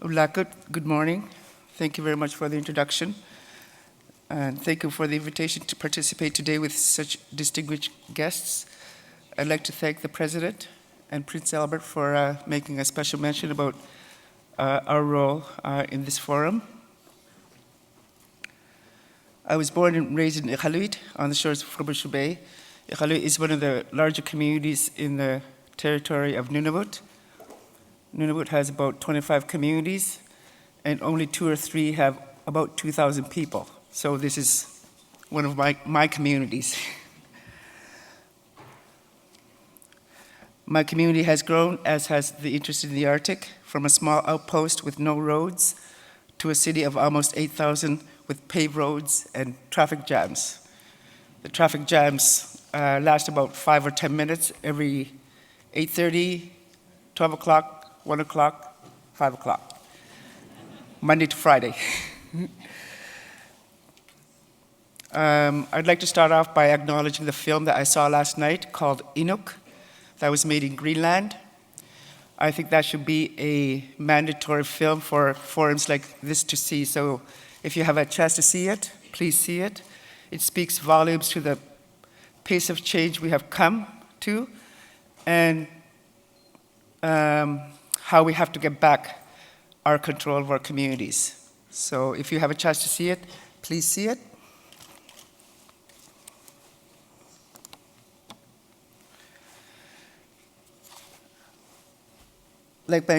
Ulakut, good morning. Thank you very much for the introduction. And thank you for the invitation to participate today with such distinguished guests. I'd like to thank the President and Prince Albert for making a special mention about our role in this forum. I was born and raised in Eegeesiak on the shores of Frobisher Bay. Eegeesiak is one of the larger communities in the territory of Nunavut. Nunavut has about 25 communities, and only 2 or 3 have about 2,000 people. So this is one of my communities. My community has grown, as has the interest in the Arctic, from a small outpost with no roads to a city of almost 8,000 with paved roads and traffic jams. The traffic jams last about 5 or 10 minutes every 8:30, 12 o'clock, 1 o'clock, 5 o'clock, Monday to Friday. I'd like to start off by acknowledging the film that I saw last night called Inuk, that was made in Greenland. I think that should be a mandatory film for forums like this to see. So if you have a chance to see it, please see it. It speaks volumes to the pace of change we have come to, and how we have to get back our control of our communities. So if you have a chance to see it, please see it. Like the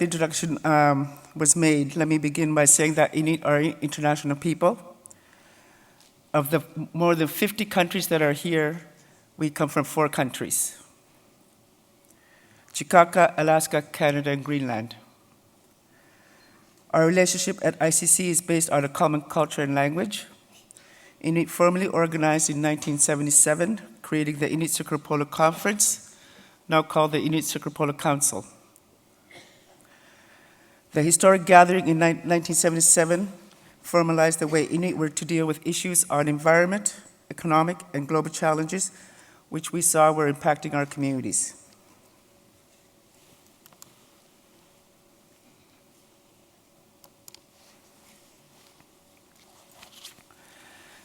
introduction was made, let me begin by saying that Inuit are international people. Of the more than 50 countries that are here, we come from 4 countries: Chikaka, Alaska, Canada, and Greenland. Our relationship at ICC is based on a common culture and language. Inuit formally organized in 1977, creating the Inuit Circular Polar Conference, now called the Inuit Circular Polar Council. The historic gathering in 1977 formalized the way Inuit were to deal with issues on environment, economic, and global challenges, which we saw were impacting our communities.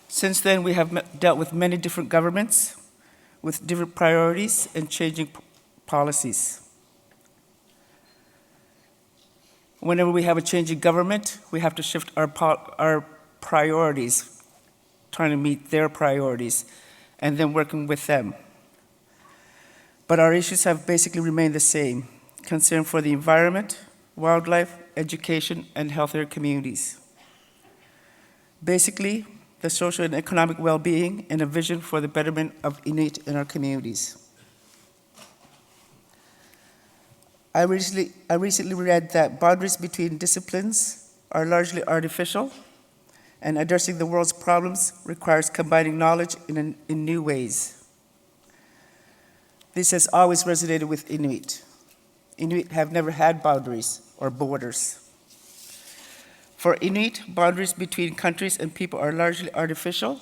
Since then, we have dealt with many different governments with different priorities and changing policies. Whenever we have a change in government, we have to shift our priorities, trying to meet their priorities, and then working with them. But our issues have basically remained the same: concern for the environment, wildlife, education, and healthier communities. Basically, the social and economic well-being and a vision for the betterment of Inuit in our communities. I recently read that boundaries between disciplines are largely artificial, and addressing the world's problems requires combining knowledge in new ways. This has always resonated with Inuit. Inuit have never had boundaries or borders. For Inuit, boundaries between countries and people are largely artificial,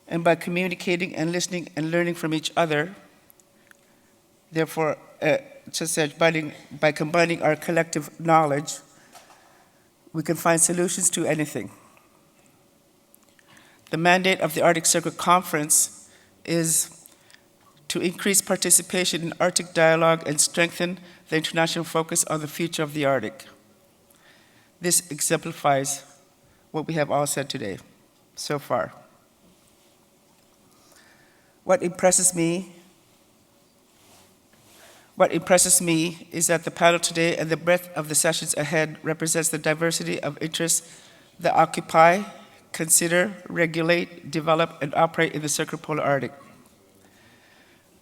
and by communicating and listening and learning from each other, therefore, by combining our collective knowledge, we can find solutions to anything. The mandate of the Arctic Circle Conference is to increase participation in Arctic dialogue and strengthen the international focus on the future of the Arctic. This exemplifies what we have all said today so far. What impresses me is that the panel today and the breadth of the sessions ahead represents the diversity of interests that occupy, consider, regulate, develop, and operate in the circumpolar Arctic.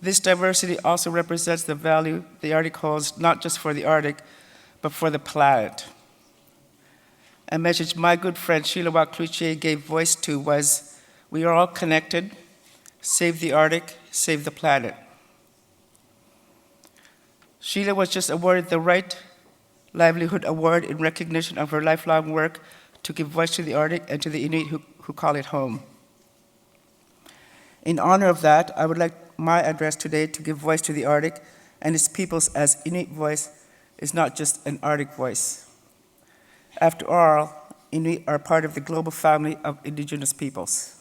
This diversity also represents the value the Arctic holds, not just for the Arctic, but for the planet. A message my good friend Sheila Cloutier gave voice to was, "We are all connected. Save the Arctic, save the planet." Sheila was just awarded the Right Livelihood Award in recognition of her lifelong work to give voice to the Arctic and to the Inuit who call it home. In honor of that, I would like my address today to give voice to the Arctic and its peoples as Inuit Voice is not just an Arctic voice. After all, Inuit are part of the global family of indigenous peoples.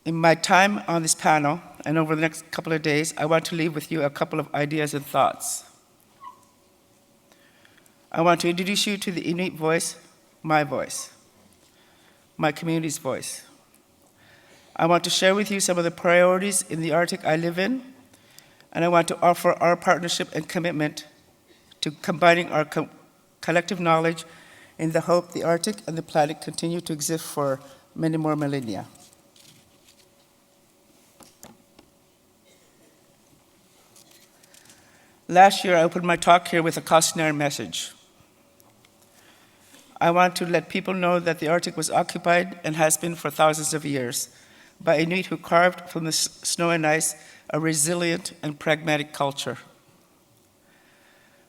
In my time on this panel, and over the next couple of days, I want to leave with you a couple of ideas and thoughts. I want to introduce you to the Inuit voice, my community's voice. I want to share with you some of the priorities in the Arctic I live in, and I want to offer our partnership and commitment to combining our collective knowledge in the hope the Arctic and the planet continue to exist for many more millennia. Last year, I opened my talk here with a cautionary message. I want to let people know that the Arctic was occupied and has been for thousands of years by Inuit who carved from the snow and ice a resilient and pragmatic culture.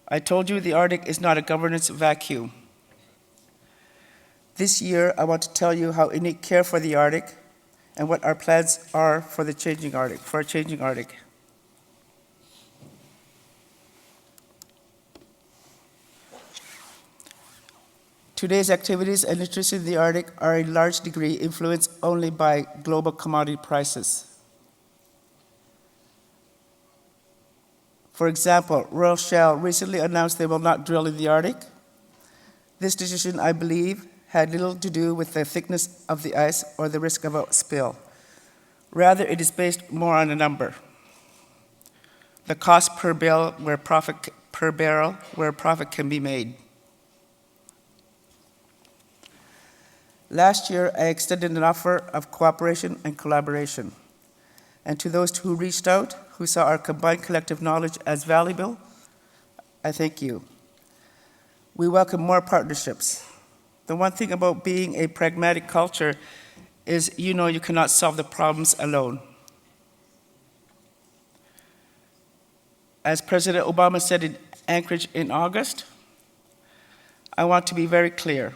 I told you the Arctic is not a governance vacuum. This year, I want to tell you how Inuit care for the Arctic and what our plans are for a changing Arctic. Today's activities and interests in the Arctic are in large degree influenced only by global commodity prices. For example, Royal Shell recently announced they will not drill in the Arctic. This decision, I believe, had little to do with the thickness of the ice or the risk of a spill. Rather, it is based more on a number. The cost per barrel where profit can be made. Last year, I extended an offer of cooperation and collaboration. And to those who reached out, who saw our combined collective knowledge as valuable, I thank you. We welcome more partnerships. The one thing about being a pragmatic culture is you know you cannot solve the problems alone. As President Obama said in Anchorage in August, I want to be very clear.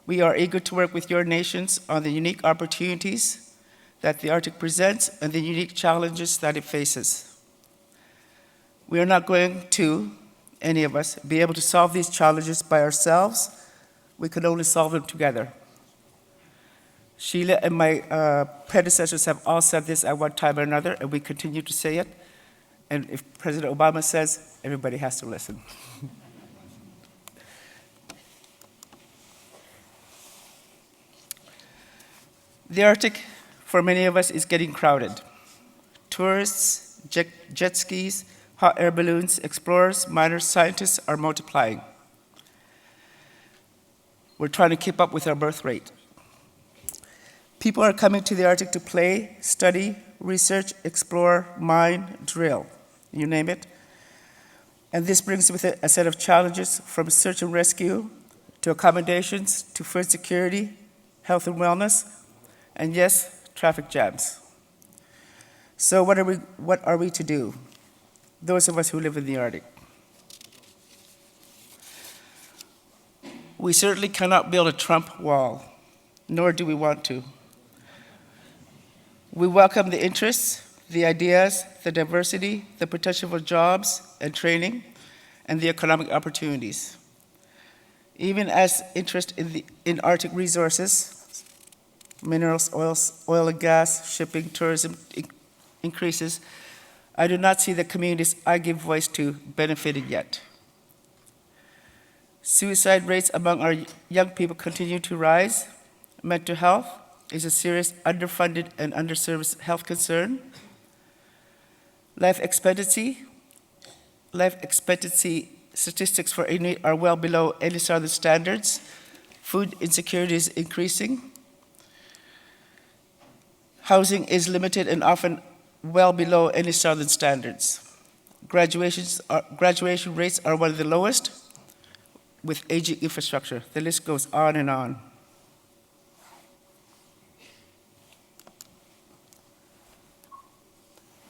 We are eager to work with your nations on the unique opportunities that the Arctic presents and the unique challenges that it faces. We are not going to, any of us, be able to solve these challenges by ourselves. We can only solve them together. Sheila and my predecessors have all said this at one time or another, and we continue to say it. And if President Obama says, everybody has to listen. The Arctic, for many of us, is getting crowded. Tourists, jet skis, hot air balloons, explorers, miners, scientists are multiplying. We're trying to keep up with our birth rate. People are coming to the Arctic to play, study, research, explore, mine, drill, you name it. And this brings with it a set of challenges from search and rescue to accommodations to food security, health and wellness, and yes, traffic jams. So what are we to do, those of us who live in the Arctic? We certainly cannot build a Trump wall, nor do we want to. We welcome the interests, the ideas, the diversity, the potential for jobs and training, and the economic opportunities. Even as interest in Arctic resources, minerals, oil and gas, shipping, tourism increases, I do not see the communities I give voice to benefited yet. Suicide rates among our young people continue to rise. Mental health is a serious underfunded and underserviced health concern. Life expectancy statistics for Inuit are well below any southern standards. Food insecurity is increasing. Housing is limited and often well below any southern standards. Graduation rates are one of the lowest, with aging infrastructure. The list goes on and on.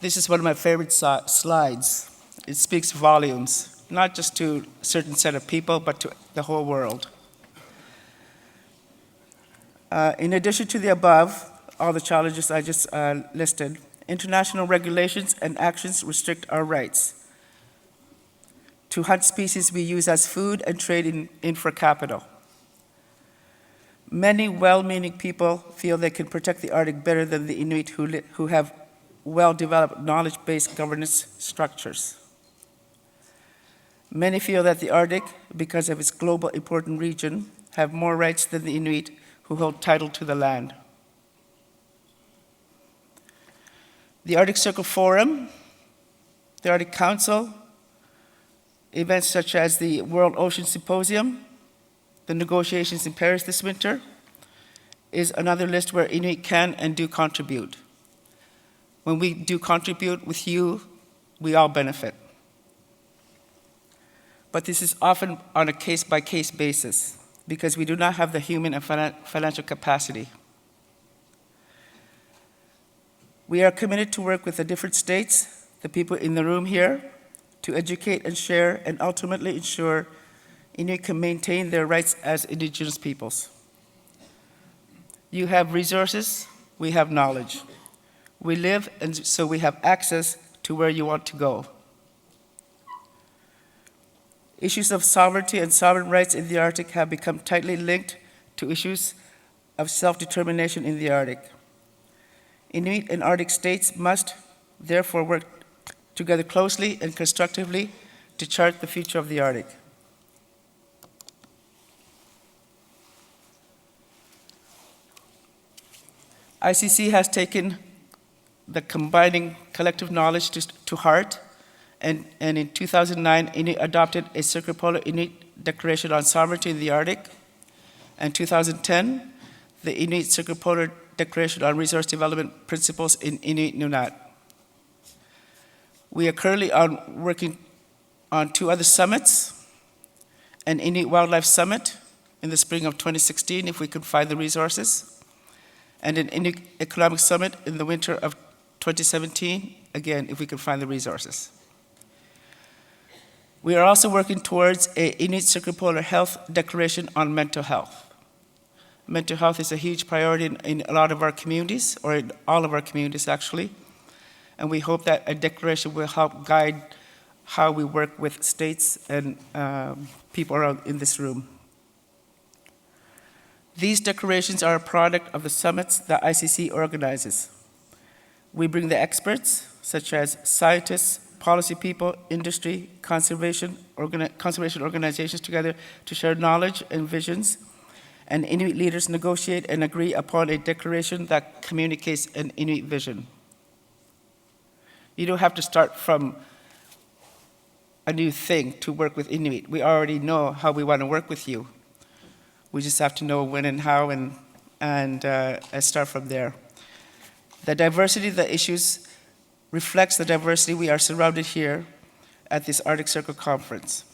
This is one of my favorite slides. It speaks volumes, not just to a certain set of people, but to the whole world. In addition to the above, all the challenges I just listed, international regulations and actions restrict our rights. to hunt species we use as food and trade in for capital. Many well-meaning people feel they can protect the Arctic better than the Inuit who have well-developed knowledge-based governance structures. Many feel that the Arctic, because of its global important region, have more rights than the Inuit who hold title to the land. The Arctic Circle Forum, the Arctic Council, events such as the World Ocean Symposium, the negotiations in Paris this winter, is another list where Inuit can and do contribute. When we do contribute with you, we all benefit. But this is often on a case-by-case basis because we do not have the human and financial capacity. We are committed to work with the different states, the people in the room here, to educate and share and ultimately ensure Inuit can maintain their rights as Indigenous peoples. You have resources, we have knowledge. We live, and so we have access to where you want to go. Issues of sovereignty and sovereign rights in the Arctic have become tightly linked to issues of self-determination in the Arctic. Inuit and Arctic states must therefore work together closely and constructively to chart the future of the Arctic. ICC has taken the combining collective knowledge to heart, and in 2009, Inuit adopted a circumpolar Inuit Declaration on Sovereignty in the Arctic, and 2010, the Inuit Circumpolar Declaration on Resource Development Principles in Inuit Nunaat. We are currently working on 2 other summits, an Inuit Wildlife Summit in the spring of 2016, if we could find the resources, and an Inuit Economic Summit in the winter of 2017, again, if we can find the resources. We are also working towards an Inuit Circumpolar Health Declaration on mental health. Mental health is a huge priority in a lot of our communities, or in all of our communities actually, and we hope that a declaration will help guide how we work with states and people around in this room. These declarations are a product of the summits that ICC organizes. We bring the experts, such as scientists, policy people, industry, conservation organizations together to share knowledge and visions, and Inuit leaders negotiate and agree upon a declaration that communicates an Inuit vision. You don't have to start from a new thing to work with Inuit. We already know how we want to work with you. We just have to know when and how and start from there. The diversity of the issues reflects the diversity we are surrounded here at this Arctic Circle Conference.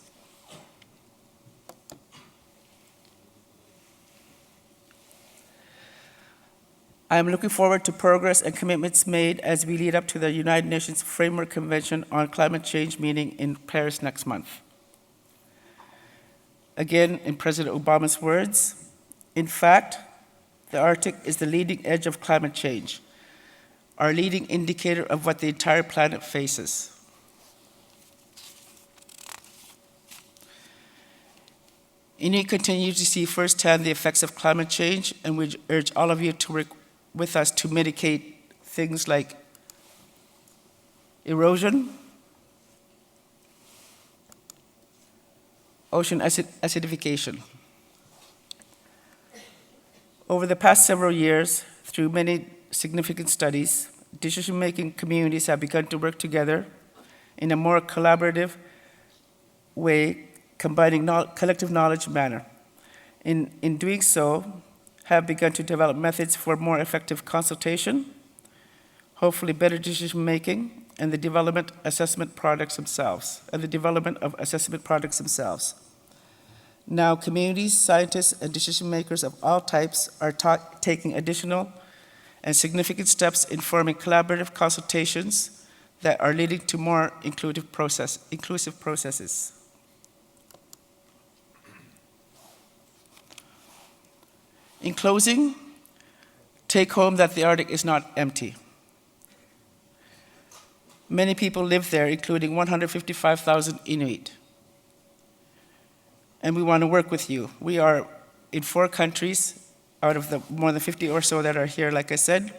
I am looking forward to progress and commitments made as we lead up to the United Nations Framework Convention on Climate Change meeting in Paris next month. Again, in President Obama's words, in fact, the Arctic is the leading edge of climate change, our leading indicator of what the entire planet faces. Inuit continue to see firsthand the effects of climate change, and we urge all of you to work with us to mitigate things like erosion, ocean acidification. Over the past several years, through many significant studies, decision-making communities have begun to work together in a more collaborative way, combining collective knowledge manner. In doing so, have begun to develop methods for more effective consultation, hopefully better decision-making, and the development of assessment products themselves. Now, communities, scientists, and decision-makers of all types are taking additional and significant steps in forming collaborative consultations that are leading to more inclusive processes. In closing, take home that the Arctic is not empty. Many people live there, including 155,000 Inuit. and we want to work with you. We are in 4 countries out of the more than 50 or so that are here, like I said.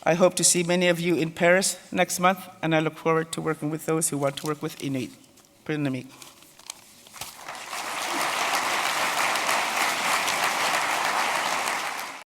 I hope to see many of you in Paris next month, and I look forward to working with those who want to work with Inuit. Prinamik.